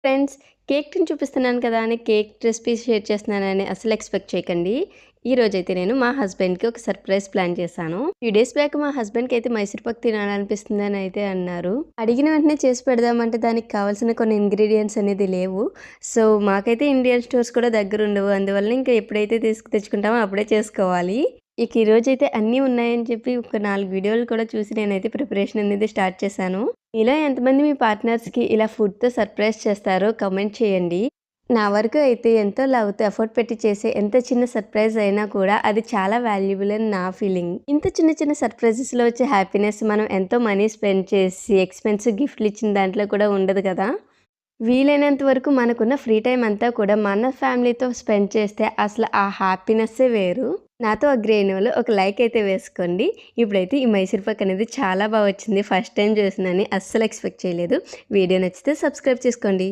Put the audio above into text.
Friends, cake టిన్ చూపిస్తున్నాను కదా అని కేక్ రెసిపీ షేర్ చేస్తున్నానని అస్సలు ఎక్స్‌పెక్ట్ చేయకండి. ఈరోజైతే నేను మా హస్బెండ్‌కి ఒక సర్ప్రైజ్ ప్లాన్ చేశాను. ఫ్యూ డేస్ బ్యాక్ మా హస్బెండ్‌కి అయితే మైసూర్ పాక్ తినాలనిపిస్తుందని అయితే అన్నారు. అడిగిన వెంటనే చేసి పెడదామంటే దానికి కావాల్సిన కొన్ని ఇంగ్రీడియెంట్స్ అనేది లేవు. సో, మాకైతే ఇండియన్ స్టోర్స్ కూడా దగ్గరుండవు. అందువల్ల ఇంకా ఎప్పుడైతే తెచ్చుకుంటామో అప్పుడే చేసుకోవాలి. ఇక ఈరోజైతే అన్నీ ఉన్నాయని చెప్పి ఒక 4 వీడియోలు కూడా చూసి నేనైతే ప్రిపరేషన్ అనేది స్టార్ట్ చేశాను. మీలో ఎంతమంది మీ పార్ట్నర్స్‌కి ఇలా ఫుడ్‌తో సర్ప్రైజ్ చేస్తారో కామెంట్ చేయండి. నా వరకు అయితే ఎంతో లవ్‌తో ఎఫర్ట్ పెట్టి చేసే ఎంత చిన్న సర్ప్రైజ్ అయినా కూడా అది చాలా వాల్యుబుల్ అని నా ఫీలింగ్. ఇంత చిన్న చిన్న సర్ప్రైజెస్‌లో వచ్చే హ్యాపీనెస్ మనం ఎంతో మనీ స్పెండ్ చేసి ఎక్స్‌పెన్సివ్ గిఫ్ట్‌లు ఇచ్చిన దాంట్లో కూడా ఉండదు కదా! వీలైనంత వరకు మనకున్న ఫ్రీ టైమ్ అంతా కూడా మన ఫ్యామిలీతో స్పెండ్ చేస్తే అసలు ఆ హ్యాపీనెస్సే వేరు. నాతో అగ్రీ అయినోళ్ళు ఒక లైక్ అయితే వేసుకోండి. ఇప్పుడైతే ఈ మైసూర్ పాక్ అనేది చాలా బా వచ్చింది. ఫస్ట్ టైమ్ చేసినాను. అస్సలు ఎక్స్‌పెక్ట్ చేయలేదు. వీడియో నచ్చితే సబ్స్క్రైబ్ చేసుకోండి.